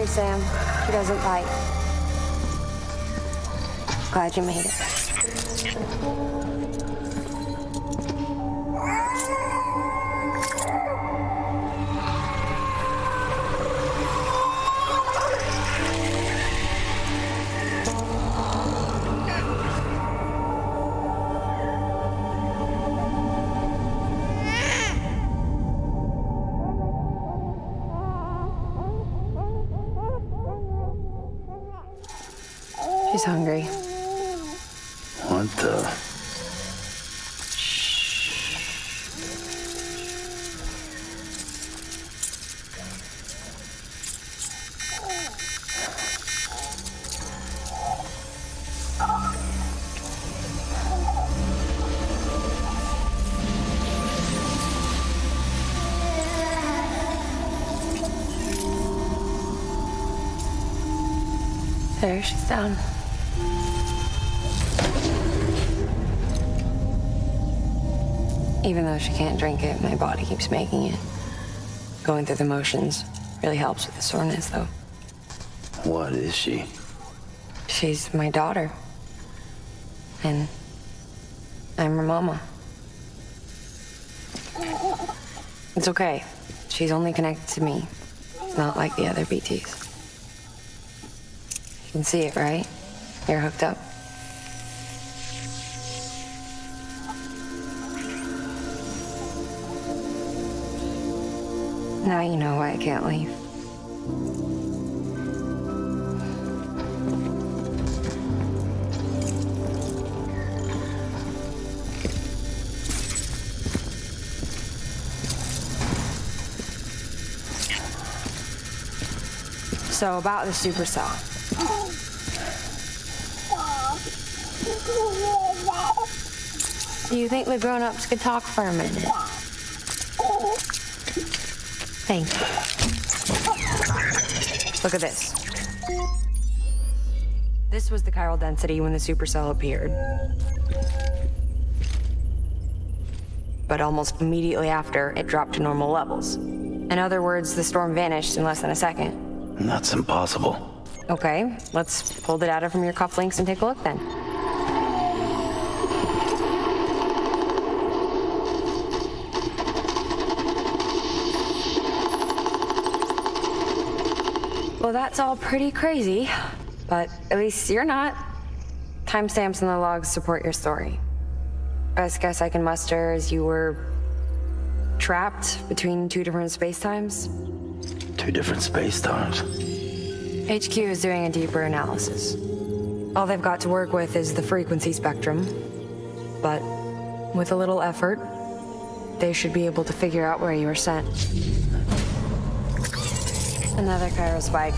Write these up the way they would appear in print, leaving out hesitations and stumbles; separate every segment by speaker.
Speaker 1: worry, Sam. She doesn't bite. Glad you made it. She's hungry.
Speaker 2: What the?
Speaker 1: There, she's down. Even though she can't drink it, my body keeps making it. Going through the motions really helps with the soreness, though.
Speaker 2: What is she?
Speaker 1: She's my daughter. And I'm her mama. It's okay. She's only connected to me. It's not like the other BTs. You can see it, right? You're hooked up. Now you know why I can't leave. So about the supercell. Do you think the grown-ups could talk for a minute? Thank you. Look at this. This was the chiral density when the supercell appeared. But almost immediately after, it dropped to normal levels. In other words, the storm vanished in less than a second.
Speaker 2: That's impossible.
Speaker 1: Okay, let's pull the data from your cufflinks and take a look then. Well, that's all pretty crazy, but at least you're not. Timestamps in the logs support your story. Best guess I can muster is you were trapped between two different spacetimes.
Speaker 2: Two different space-times.
Speaker 1: HQ is doing a deeper analysis. All they've got to work with is the frequency spectrum, but with a little effort, they should be able to figure out where you were sent. Another chiral spike.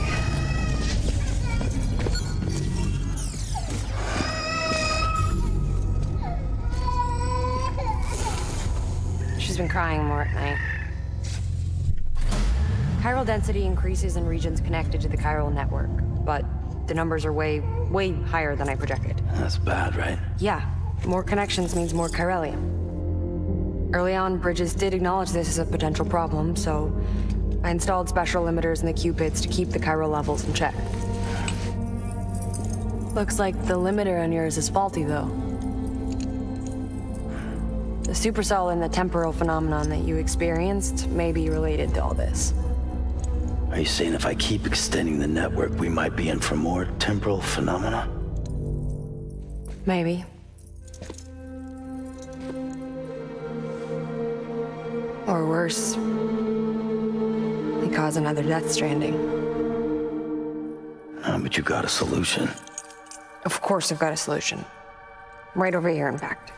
Speaker 1: She's been crying more at night. Chiral density increases in regions connected to the chiral network, but the numbers are way higher than I projected.
Speaker 2: That's bad, right?
Speaker 1: Yeah, more connections means more chiralium. Early on, Bridges did acknowledge this as a potential problem, so I installed special limiters in the Q-pits to keep the chiral levels in check. Looks like the limiter on yours is faulty, though. The supercell and the temporal phenomenon that you experienced may be related to all this.
Speaker 2: Are you saying if I keep extending the network, we might be in for more temporal phenomena?
Speaker 1: Maybe. Or worse. They cause another death stranding.
Speaker 2: But you got a solution.
Speaker 1: Of course I've got a solution. Right over here, in fact.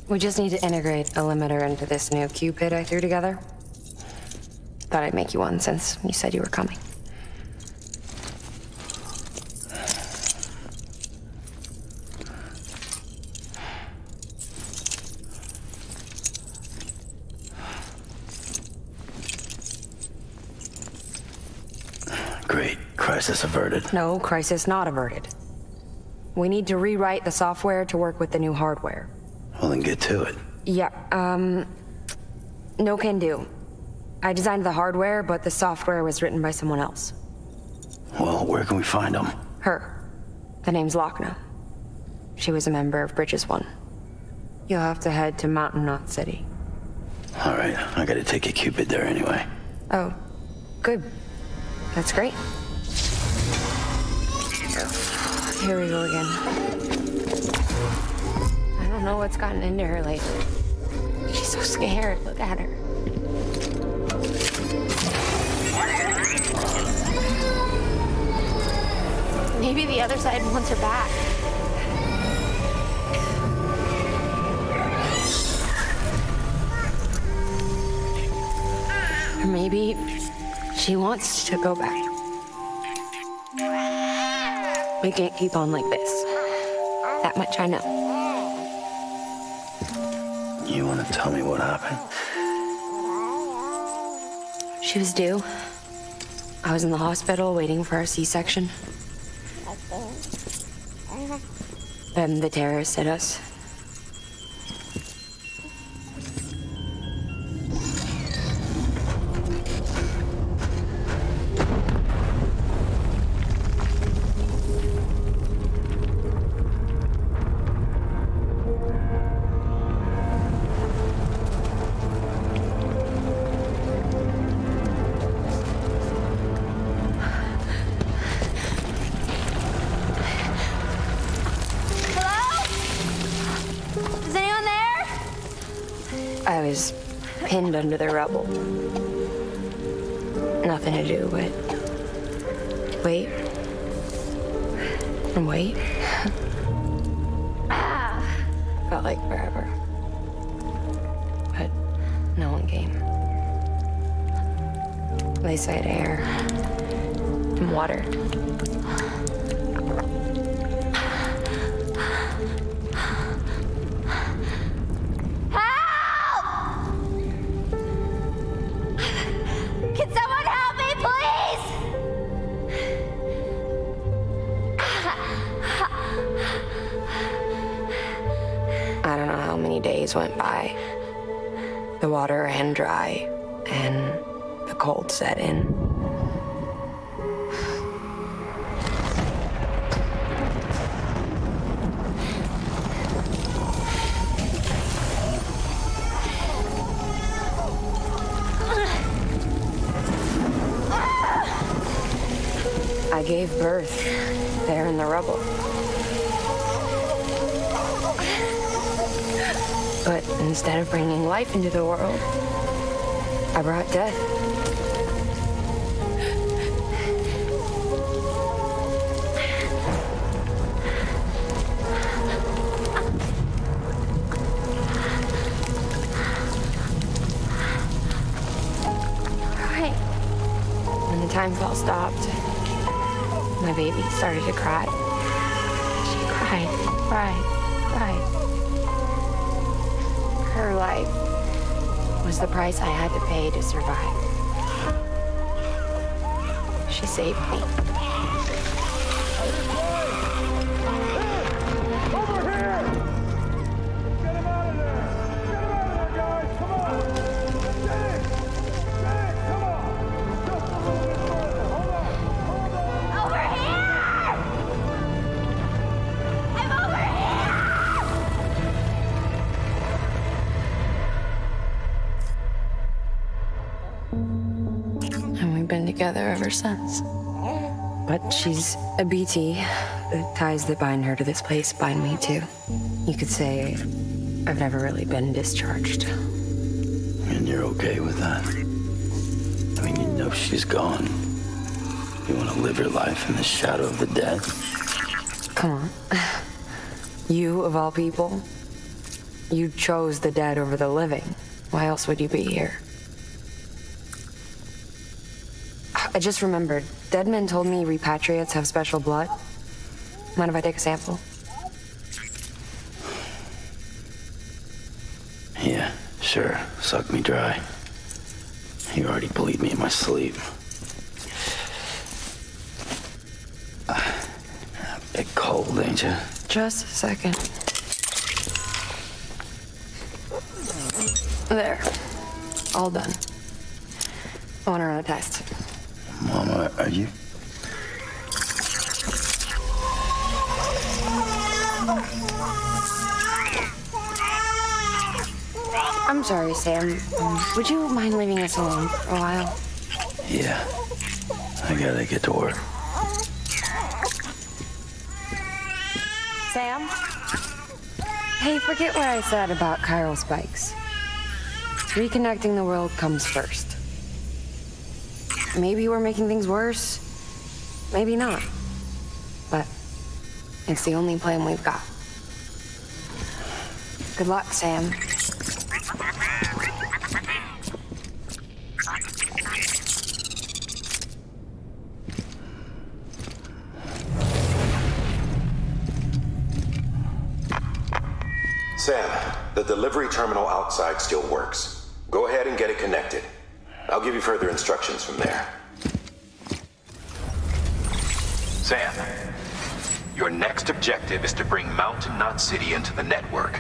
Speaker 1: We just need to integrate a limiter into this new Q-pit I threw together. Thought I'd make you one since you said you were coming.
Speaker 2: Great. Crisis averted.
Speaker 1: No, crisis not averted. We need to rewrite the software to work with the new hardware.
Speaker 2: Well, then get to it.
Speaker 1: Yeah, no can do. I designed the hardware, but the software was written by someone else.
Speaker 2: Well, where can we find them?
Speaker 1: Her. The name's Lochna. She was a member of Bridges 1. You'll have to head to Mountain Knot City.
Speaker 2: All right, I gotta take a Cupid there anyway.
Speaker 1: Oh, good. That's great. Here we go again. I don't know what's gotten into her lately. She's so scared. Look at her. Maybe the other side wants her back. Or maybe she wants to go back. We can't keep on like this. That much I know.
Speaker 2: You want to tell me what happened?
Speaker 1: She was due. I was in the hospital waiting for our C-section. Then the terrorists hit us. I was pinned under the rubble. Nothing to do but wait and wait. Felt like forever. But no one came. They said air and water. Days went by. The water ran dry, and the cold set in. I gave birth there in the rubble. But instead of bringing life into the world, I brought death. Right. When the time fall stopped, my baby started to cry. She cried. Her life was the price I had to pay to survive. She saved me.
Speaker 3: Over here! Get him out of there! Get him out of there, guys! Come on! Get it! Come on! Just a little bit further. Hold on!
Speaker 4: Over here! I'm over here!
Speaker 1: And we've been together ever since. But she's a BT. The ties that bind her to this place bind me too. You could say I've never really been discharged.
Speaker 2: And you're okay with that? I mean, you know she's gone. You want to live your life in the shadow of the dead?
Speaker 1: Come on. You, of all people, you chose the dead over the living. Why else would you be here? I just remembered. Dead men told me repatriates have special blood. Mind if I take a sample?
Speaker 2: Yeah, sure. Suck me dry. You already bleed me in my sleep. A bit cold, ain't you?
Speaker 1: Just a second. There. All done. I want to run a test.
Speaker 2: Mama, are you...
Speaker 1: I'm sorry, Sam. Would you mind leaving us alone for a while?
Speaker 2: Yeah. I gotta get to work.
Speaker 1: Sam? Hey, forget what I said about chiral spikes. Reconnecting the world comes first. Maybe we're making things worse. Maybe not. But it's the only plan we've got. Good luck, Sam.
Speaker 5: Sam, the delivery terminal outside still works. Go ahead and get it connected. I'll give you further instructions from there. Sam, your next objective is to bring Mountain Knot City into the network.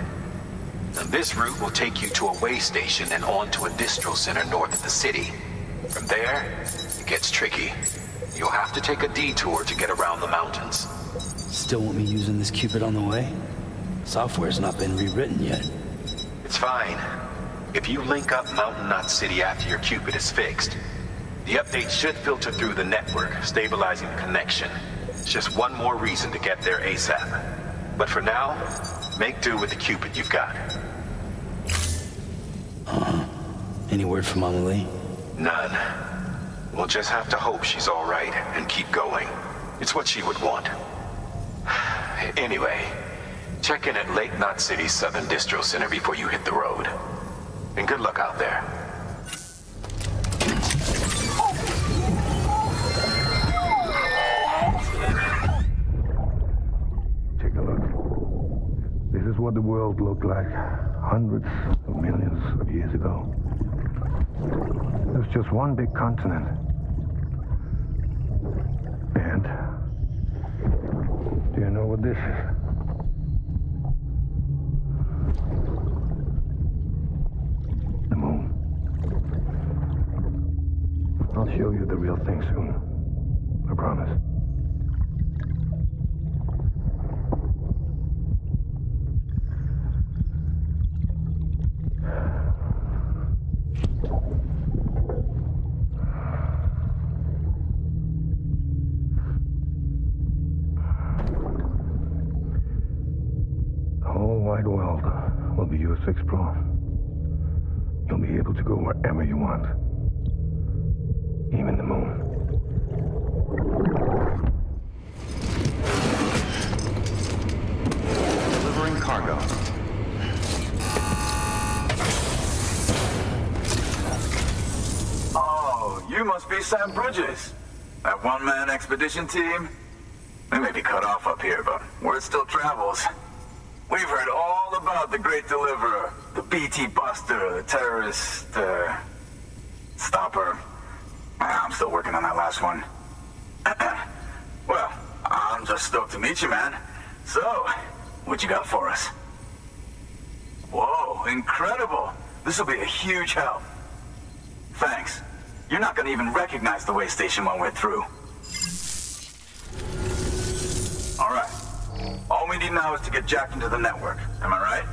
Speaker 5: Now, this route will take you to a way station and on to a distro center north of the city. From there, it gets tricky. You'll have to take a detour to get around the mountains.
Speaker 2: Still want me using this Cupid on the way? Software's not been rewritten yet.
Speaker 5: It's fine. If you link up Mountain Knot City after your Cupid is fixed, the update should filter through the network, stabilizing the connection. It's just one more reason to get there ASAP. But for now, make do with the Cupid you've got.
Speaker 2: Any word from Mama Lee?
Speaker 5: None. We'll just have to hope she's all right and keep going. It's what she would want. Anyway, check in at Lake Knot City's Southern Distro Center before you hit the road. And good luck out there.
Speaker 3: Take a look. This is what the world looked like hundreds of millions of years ago. It was just one big continent. And do you know what this is? The moon. I'll show you the real thing soon. I promise. The whole wide world will be yours to explore. You'll be able to go wherever you want. Even the moon.
Speaker 6: Delivering cargo.
Speaker 7: Oh, you must be Sam Bridges. That one-man expedition team? We may be cut off up here, but word still travels. We've heard all about the Great Deliverer, the BT Buster, the terrorist, stopper. I'm still working on that last one. Well, I'm just stoked to meet you, man. So, what you got for us? Whoa, incredible. This will be a huge help. Thanks. You're not gonna even recognize the way station when we're through. All right. All we need now is to get jacked into the network. Am I right?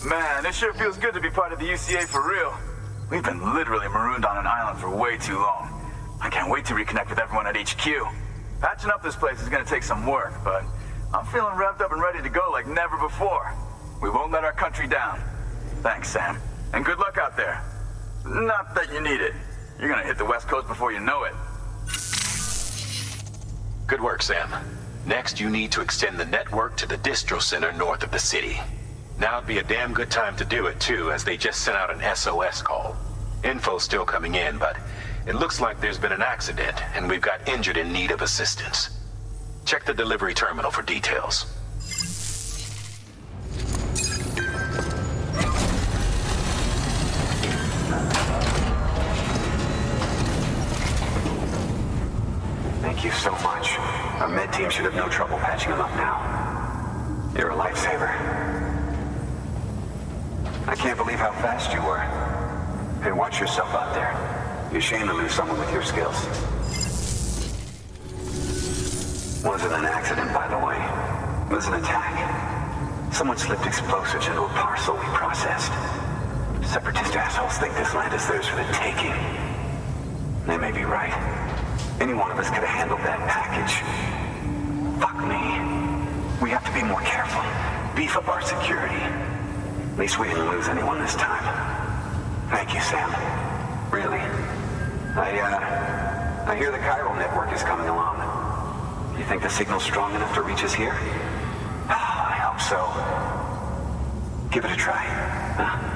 Speaker 7: Man, it sure feels good to be part of the UCA for real. We've been literally marooned on an island for way too long. I can't wait to reconnect with everyone at HQ. Patching up this place is gonna take some work, but I'm feeling revved up and ready to go like never before. We won't let our country down. Thanks, Sam. And good luck out there. Not that you need it. You're gonna hit the West Coast before you know it.
Speaker 5: Good work, Sam. Next, you need to extend the network to the distro center north of the city. Now'd be a damn good time to do it, too, as they just sent out an SOS call. Info's still coming in, but it looks like there's been an accident, and we've got injured in need of assistance. Check the delivery terminal for details.
Speaker 6: Thank you so much. Our med team should have no trouble patching him up now. You're a lifesaver. I can't believe how fast you were. Hey, watch yourself out there. You're ashamed to lose someone with your skills. Wasn't an accident, by the way. It was an attack. Someone slipped explosives into a parcel we processed. Separatist assholes think this land is theirs for the taking. They may be right. Any one of us could have handled that package. Fuck me. We have to be more careful. Beef up our security. At least we didn't lose anyone this time. Thank you, Sam. Really. I hear the chiral network is coming along. You think the signal's strong enough to reach us here? Oh, I hope so. Give it a try, huh?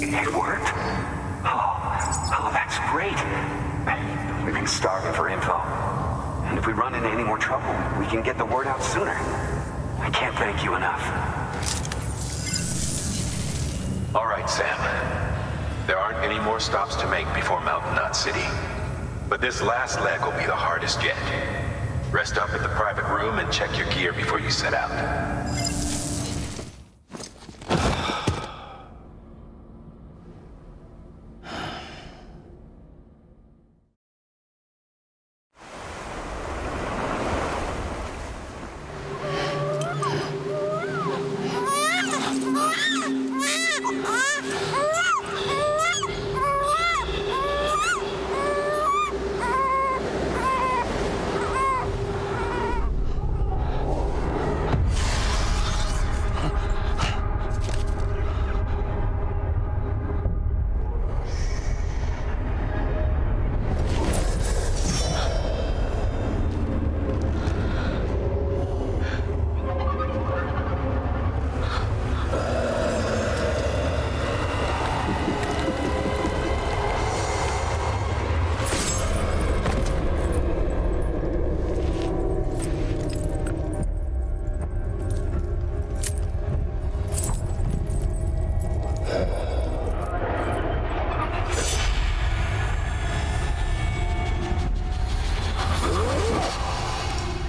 Speaker 6: It worked? Oh, that's great. We've been starving for info. And if we run into any more trouble, we can get the word out sooner. I can't thank you enough.
Speaker 5: All right, Sam. There aren't any more stops to make before Mountain Knot City. But this last leg will be the hardest yet. Rest up at the private room and check your gear before you set out.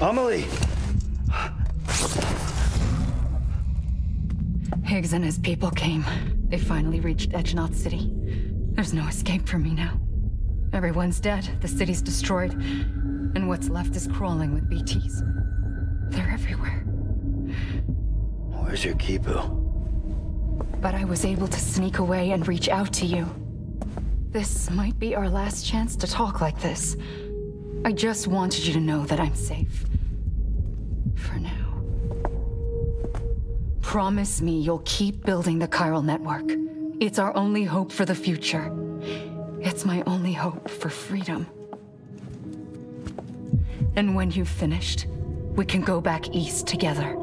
Speaker 2: Amelie!
Speaker 8: Higgs and his people came. They finally reached Knot City. There's no escape for me now. Everyone's dead, the city's destroyed, and what's left is crawling with BTs. They're everywhere.
Speaker 2: Where's your Kipu?
Speaker 8: But I was able to sneak away and reach out to you. This might be our last chance to talk like this. I just wanted you to know that I'm safe. For now. Promise me you'll keep building the chiral network. It's our only hope for the future. It's my only hope for freedom. And when you've finished, we can go back east together.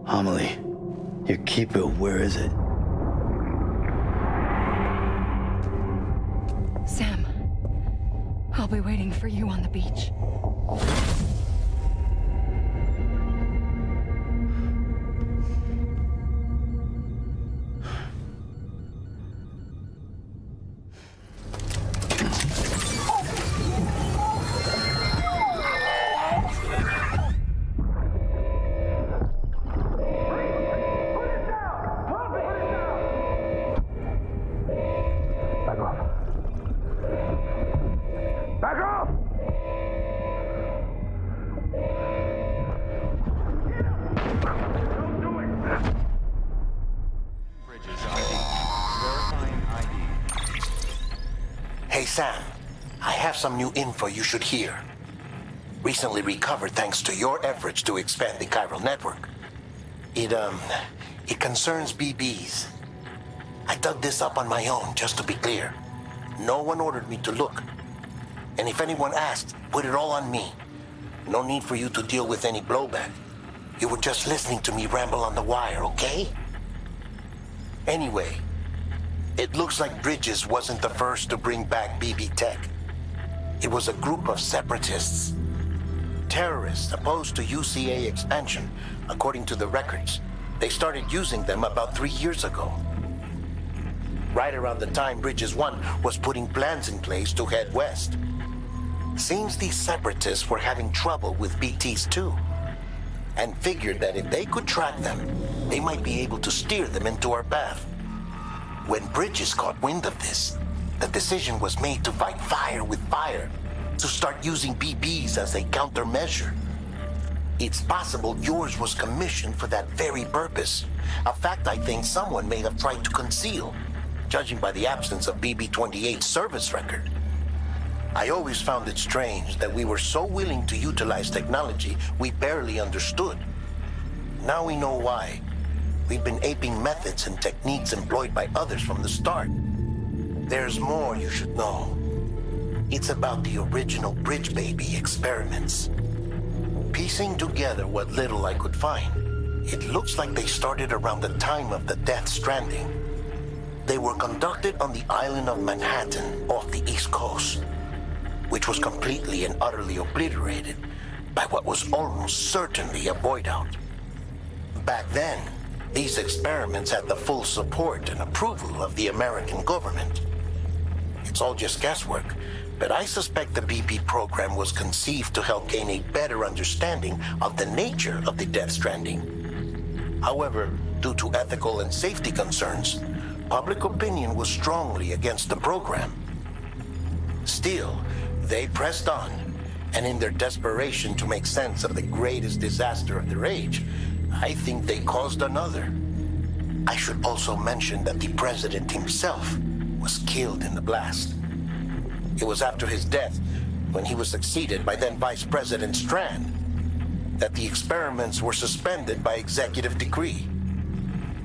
Speaker 2: Amelie, your Kipu, where is it?
Speaker 8: Sam, I'll be waiting for you on the beach.
Speaker 9: Sam, I have some new info you should hear. Recently recovered thanks to your efforts to expand the chiral network. It concerns BBs. I dug this up on my own, just to be clear. No one ordered me to look. And if anyone asked, put it all on me. No need for you to deal with any blowback. You were just listening to me ramble on the wire, okay? Anyway, it looks like Bridges wasn't the first to bring back BB tech. It was a group of separatists. Terrorists opposed to UCA expansion, according to the records. They started using them about 3 years ago. Right around the time Bridges 1 was putting plans in place to head west. Seems these separatists were having trouble with BTs too, and figured that if they could track them, they might be able to steer them into our path. When Bridges caught wind of this, the decision was made to fight fire with fire, to start using BBs as a countermeasure. It's possible yours was commissioned for that very purpose, a fact I think someone may have tried to conceal, judging by the absence of BB-28's service record. I always found it strange that we were so willing to utilize technology we barely understood. Now we know why. We've been aping methods and techniques employed by others from the start. There's more you should know. It's about the original Bridge Baby experiments. Piecing together what little I could find, it looks like they started around the time of the Death Stranding. They were conducted on the island of Manhattan off the East Coast, which was completely and utterly obliterated by what was almost certainly a void-out. Back then, these experiments had the full support and approval of the American government. It's all just guesswork, but I suspect the BB program was conceived to help gain a better understanding of the nature of the Death Stranding. However, due to ethical and safety concerns, public opinion was strongly against the program. Still, they pressed on, and in their desperation to make sense of the greatest disaster of their age, I think they caused another. I should also mention that the president himself was killed in the blast. It was after his death, when he was succeeded by then Vice President Strand, that the experiments were suspended by executive decree.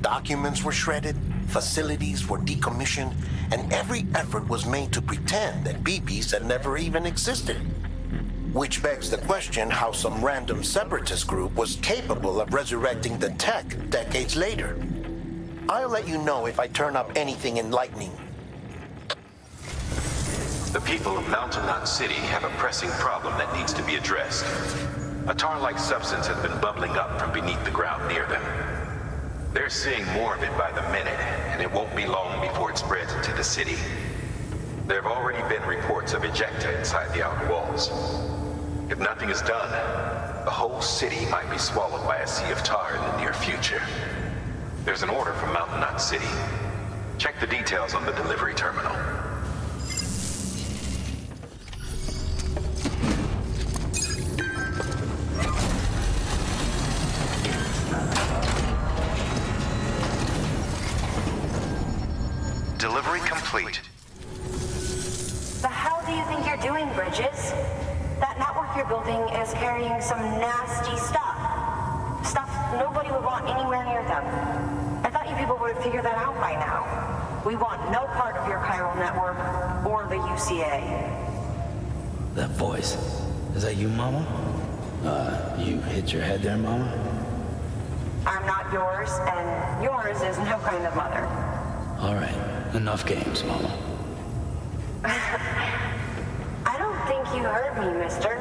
Speaker 9: Documents were shredded, facilities were decommissioned, and every effort was made to pretend that BBs had never even existed. Which begs the question how some random separatist group was capable of resurrecting the tech decades later. I'll let you know if I turn up anything enlightening.
Speaker 5: The people of Mountain Knot City have a pressing problem that needs to be addressed. A tar-like substance has been bubbling up from beneath the ground near them. They're seeing more of it by the minute, and it won't be long before it spreads into the city. There have already been reports of ejecta inside the outer walls. If nothing is done, the whole city might be swallowed by a sea of tar in the near future. There's an order from Mountain Knot City. Check the details on the delivery terminal.
Speaker 10: Delivery complete.
Speaker 11: The hell do you think you're doing, Bridges? That network you're building is carrying some nasty stuff. Stuff nobody would want anywhere near them. I thought you people would have figured that out by now. We want no part of your chiral network or the UCA.
Speaker 2: That voice, is that you, Mama? You hit your head there, Mama?
Speaker 11: I'm not yours, and yours is no kind of mother.
Speaker 2: All right, enough games, Mama.
Speaker 11: I don't think you heard me, mister.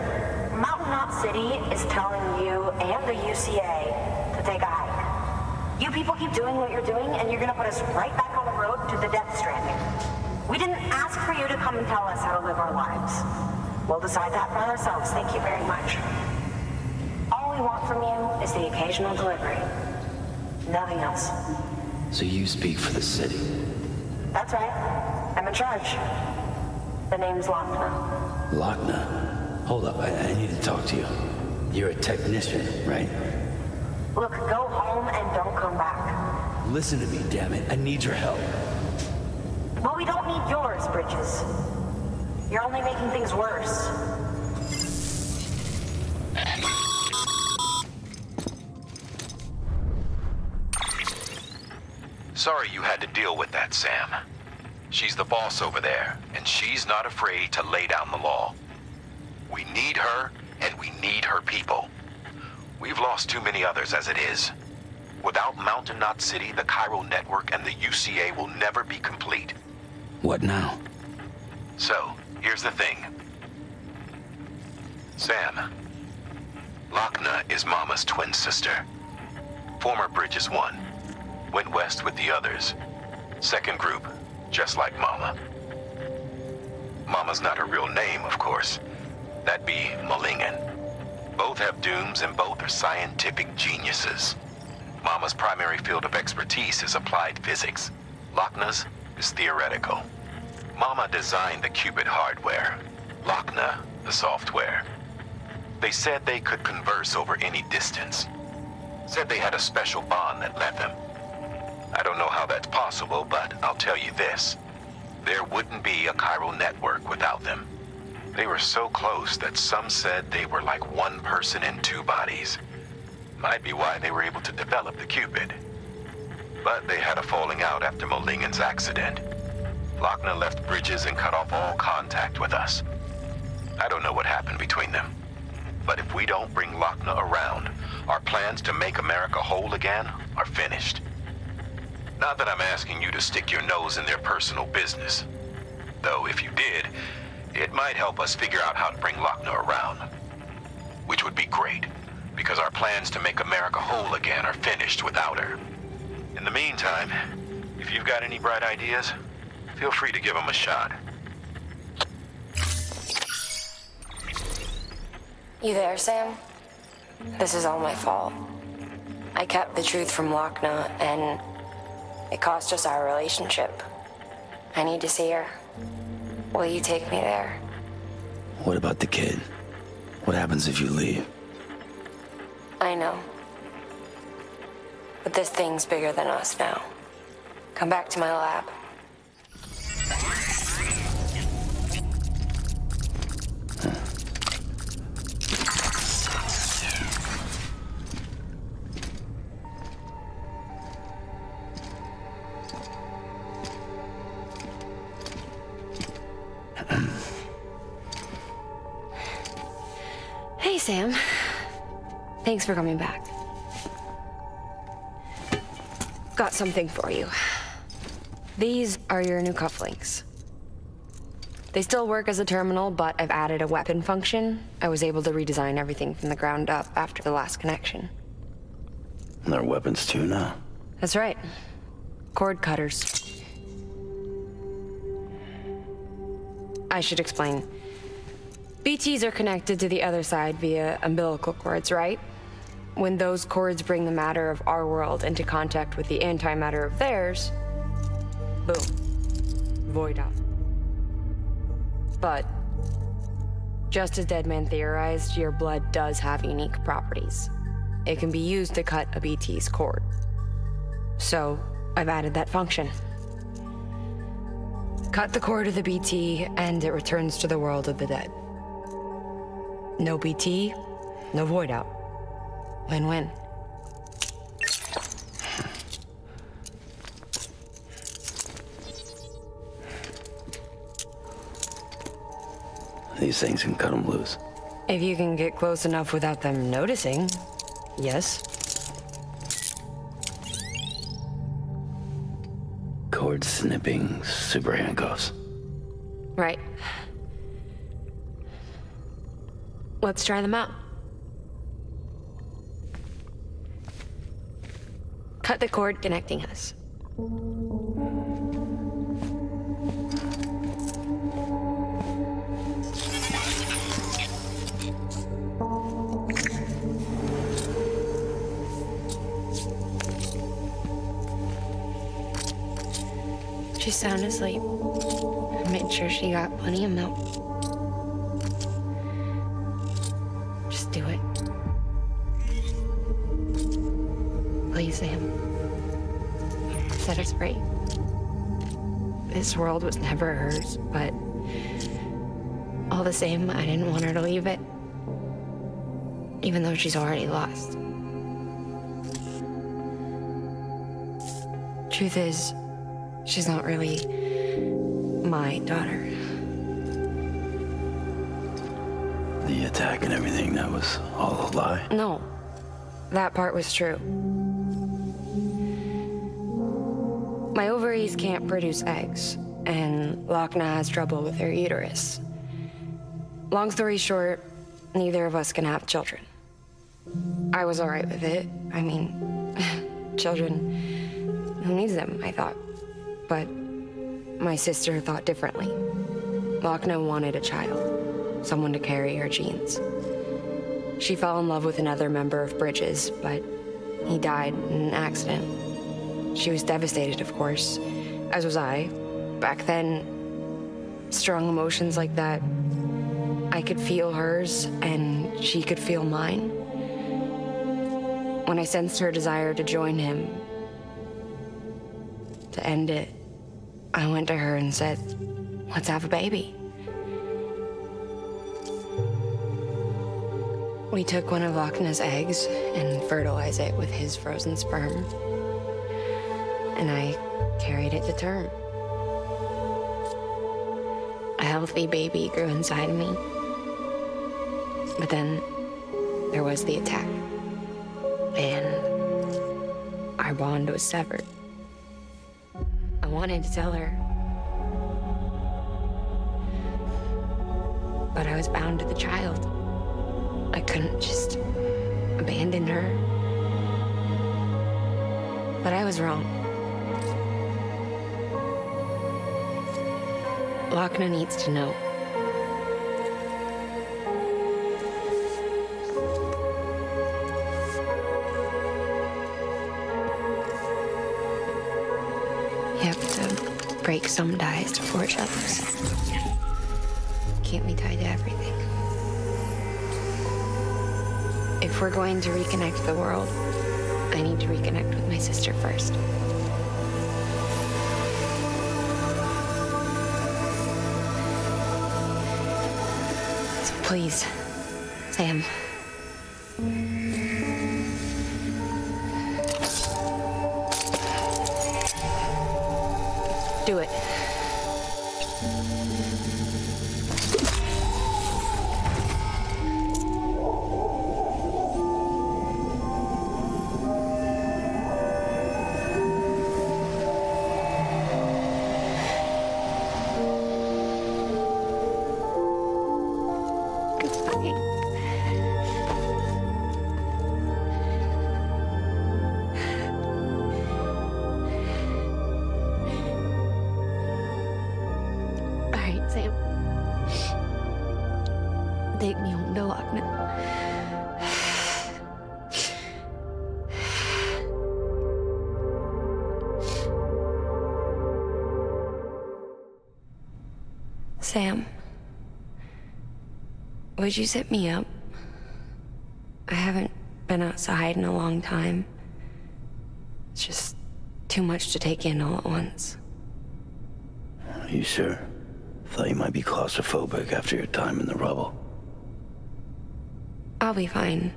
Speaker 11: Mountain Knot City is telling you and the UCA to take a hike. You people keep doing what you're doing, and you're gonna put us right back on the road to the Death Stranding. We didn't ask for you to come and tell us how to live our lives. We'll decide that for ourselves, thank you very much. All we want from you is the occasional delivery. Nothing else.
Speaker 2: So you speak for the city?
Speaker 11: That's right. I'm in charge. The name's Lochner.
Speaker 2: Lochner? Hold up, I need to talk to you. You're a technician, right?
Speaker 11: Look, go home and don't come back.
Speaker 2: Listen to me, damn it. I need your help.
Speaker 11: Well, we don't need yours, Bridges. You're only making things worse.
Speaker 5: Sorry you had to deal with that, Sam. She's the boss over there, and she's not afraid to lay down the law. We need her, and we need her people. We've lost too many others as it is. Without Mountain Knot City, the Chiral Network and the UCA will never be complete.
Speaker 2: What now?
Speaker 5: So, here's the thing. Sam, Lochna is Mama's twin sister. Former Bridges 1. Went west with the others. Second group, just like Mama. Mama's not her real name, of course. That'd be Malingen. Both have dooms and both are scientific geniuses. Mama's primary field of expertise is applied physics. Lochna's is theoretical. Mama designed the Cupid hardware. Lochna, the software. They said they could converse over any distance. Said they had a special bond that led them. I don't know how that's possible, but I'll tell you this. There wouldn't be a chiral network without them. They were so close that some said they were like one person in two bodies. Might be why they were able to develop the Cupid. But they had a falling out after Molingen's accident. Lochna left Bridges and cut off all contact with us. I don't know what happened between them. But if we don't bring Lochna around, our plans to make America whole again are finished. Not that I'm asking you to stick your nose in their personal business. Though if you did, it might help us figure out how to bring Lochna around. Which would be great, because our plans to make America whole again are finished without her. In the meantime, if you've got any bright ideas, feel free to give them a shot.
Speaker 1: You there, Sam? This is all my fault. I kept the truth from Lochna, and it cost us our relationship. I need to see her. Will you take me there?
Speaker 2: What about the kid? What happens if you leave?
Speaker 1: I know. But this thing's bigger than us now. Come back to my lab. Hey, Sam. Thanks for coming back. Got something for you. These are your new cufflinks. They still work as a terminal, but I've added a weapon function. I was able to redesign everything from the ground up after the last connection.
Speaker 2: And they're weapons too now.
Speaker 1: That's right. Cord cutters. I should explain. BTs are connected to the other side via umbilical cords, right? When those cords bring the matter of our world into contact with the antimatter of theirs, boom, void out. But, just as Deadman theorized, your blood does have unique properties. It can be used to cut a BT's cord. So, I've added that function. Cut the cord of the BT, and it returns to the world of the dead. No BT, no void out. Win-win.
Speaker 2: These things can cut them loose.
Speaker 1: If you can get close enough without them noticing, yes.
Speaker 2: Cord snipping, super handcuffs.
Speaker 1: Right. Let's try them out. Cut the cord connecting us. She's sound asleep. I made sure she got plenty of milk. Just do it. Please, Sam. Set us free. This world was never hers, but All the same, I didn't want her to leave it. Even though she's already lost. Truth is, she's not really my daughter.
Speaker 2: The attack and everything, that was all a lie?
Speaker 1: No, that part was true. My ovaries can't produce eggs, and Lochna has trouble with her uterus. Long story short, neither of us can have children. I was all right with it. I mean, children, who needs them, I thought. But my sister thought differently. Lochna wanted a child, someone to carry her genes. She fell in love with another member of Bridges, but he died in an accident. She was devastated, of course, as was I. Back then, strong emotions like that, I could feel hers, and she could feel mine. When I sensed her desire to join him, to end it, I went to her and said, let's have a baby. We took one of Lochna's eggs and fertilized it with his frozen sperm. And I carried it to term. A healthy baby grew inside me. But then there was the attack. And our bond was severed. I wanted to tell her. But I was bound to the child. I couldn't just abandon her. But I was wrong. Lochna needs to know. You have to break some ties to forge others. Can't be tied to everything. If we're going to reconnect the world, I need to reconnect with my sister first. So please, Sam. Do it. Take me home to Lochna. Sam, would you sit me up? I haven't been outside in a long time. It's just too much to take in all at once.
Speaker 2: Are you sure? Thought you might be claustrophobic after your time in the rubble.
Speaker 1: I'll be fine,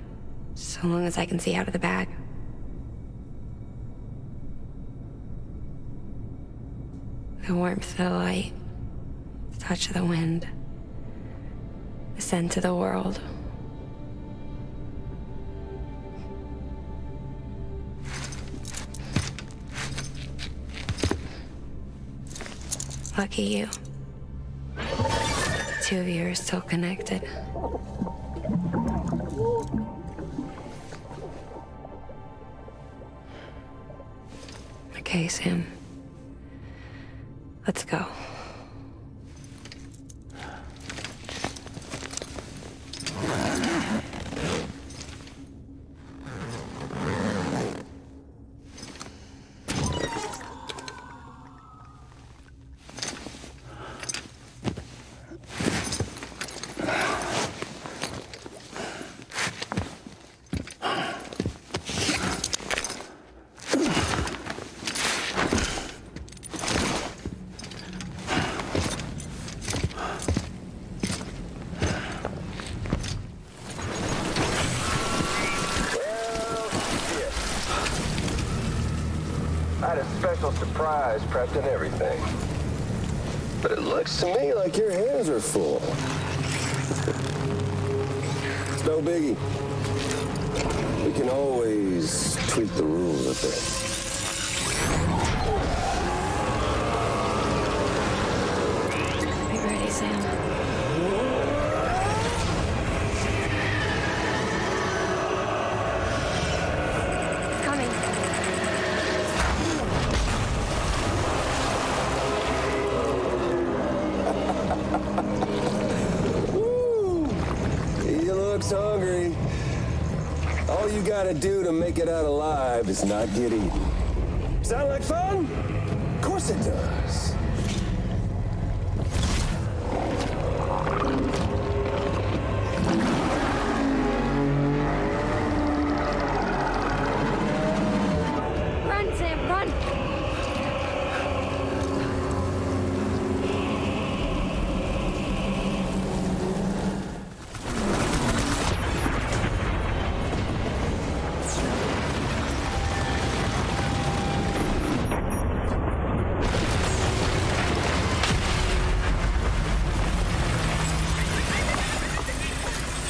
Speaker 1: so long as I can see out of the bag. The warmth of the light, the touch of the wind, the scent of the world. Lucky you. The two of you are still connected. Okay, Sam. Let's go.
Speaker 10: special surprise prepped and everything. But it looks to me like your hands are full. It's no biggie. We can always tweak the rules a bit.
Speaker 1: Be ready, Sam. Coming.
Speaker 10: Woo! He looks hungry. All you gotta do to make it out alive is not get eaten. Sound like fun? Of course it does.
Speaker 1: Run, Sam, run!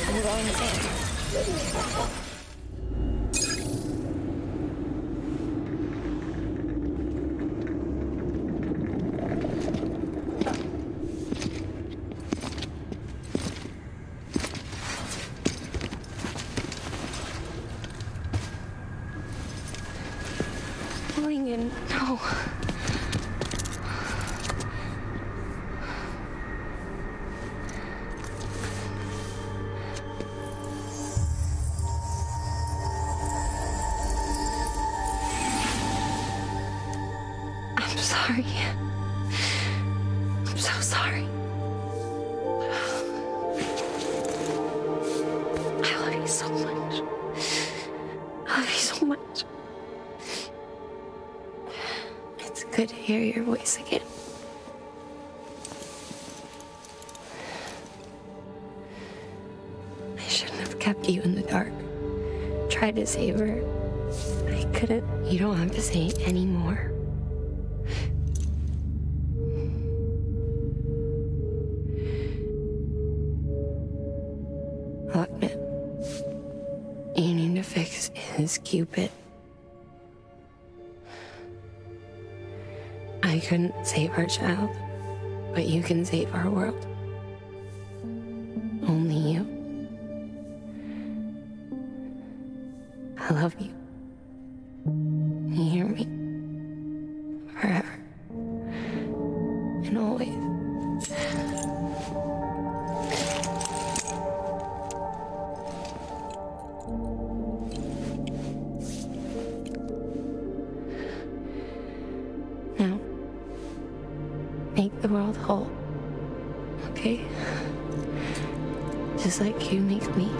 Speaker 1: Hold on, Sam. Lincoln, no. I'm sorry. I'm so sorry. I love you so much. I love you so much. It's good to hear your voice again. I shouldn't have kept you in the dark. Tried to save her. I couldn't. You don't have to say any more. Look, man. You need to fix his Cupid. I couldn't save our child, but you can save our world. Only you. I love you. You hear me? Forever. And always. Now, make the world whole, okay? Just like you make me.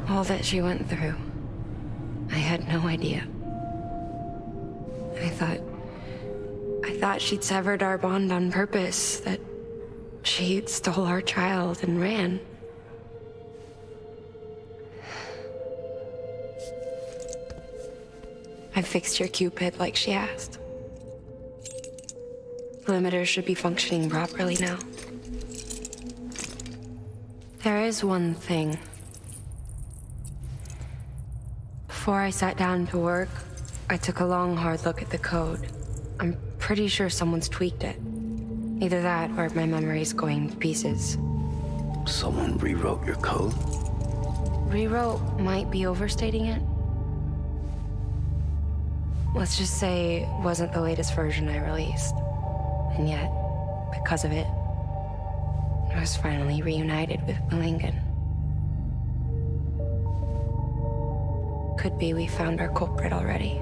Speaker 1: All that she went through, I had no idea. I thought she'd severed our bond on purpose, that she stole our child and ran. I fixed your Cupid like she asked. The limiter should be functioning properly now. There is one thing. Before I sat down to work, I took a long, hard look at the code. I'm pretty sure someone's tweaked it. Either that, or my memory's going to pieces.
Speaker 2: Someone rewrote your code?
Speaker 1: Rewrote might be overstating it. Let's just say it wasn't the latest version I released. And yet, because of it, I was finally reunited with Lincoln. could be we found our culprit already.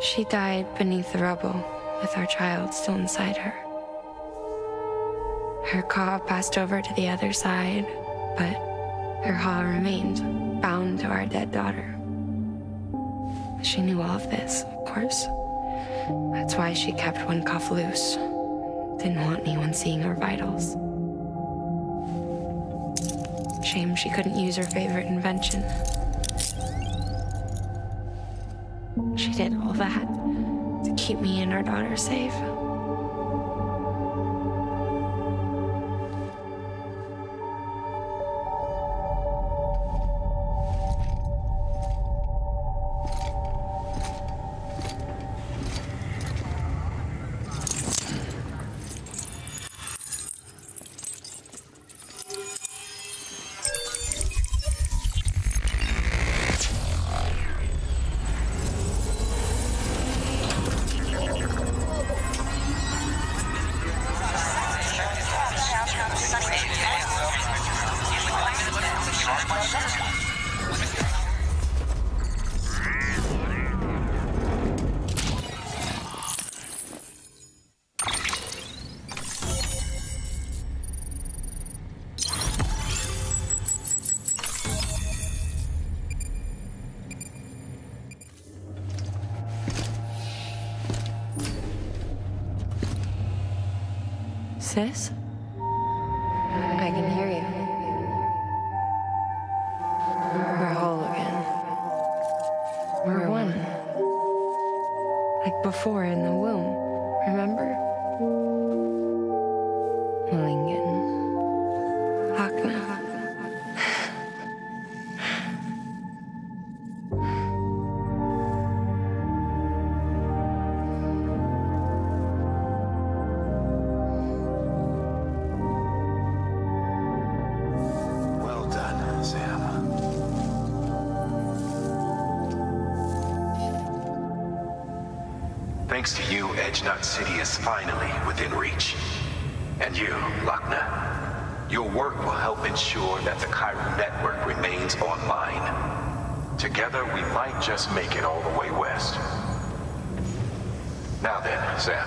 Speaker 1: She died beneath the rubble, with our child still inside her. Her Ka passed over to the other side, but her Ha remained, bound to our dead daughter. She knew all of this, of course. That's why she kept one cuff loose. Didn't want anyone seeing her vitals. Shame she couldn't use her favorite invention. She did all that to keep me and our daughter safe. Sis? I can hear you. We're whole again. We're one. Like before in the womb, remember? Lingen. Hakna.
Speaker 5: Thanks to you, Edgenut City is finally within reach. And you, Lakna, your work will help ensure that the Chiral network remains online. Together, we might just make it all the way west. Now then, Sam,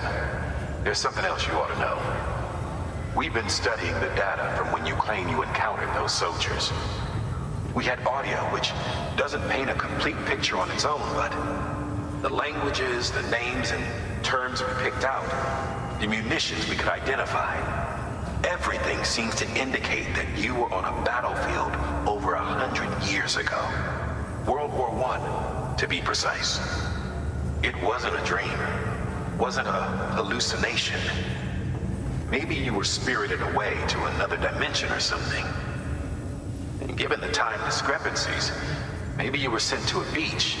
Speaker 5: there's something else you ought to know. We've been studying the data from when you claim you encountered those soldiers. We had audio, which doesn't paint a complete picture on its own, but the languages, the names, and terms we picked out, the munitions we could identify, everything seems to indicate that you were on a battlefield over 100 years ago. World War I, to be precise. It wasn't a dream, wasn't a hallucination. Maybe you were spirited away to another dimension or something. And given the time discrepancies, maybe you were sent to a beach.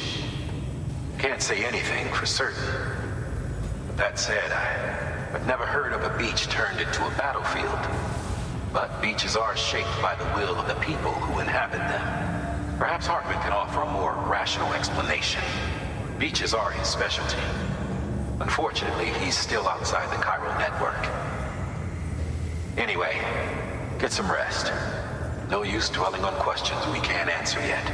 Speaker 5: Can't say anything for certain. That said, I've never heard of a beach turned into a battlefield. But beaches are shaped by the will of the people who inhabit them. Perhaps Hartman can offer a more rational explanation. Beaches are his specialty. Unfortunately, he's still outside the Chiral network. Anyway, get some rest. No use dwelling on questions we can't answer yet.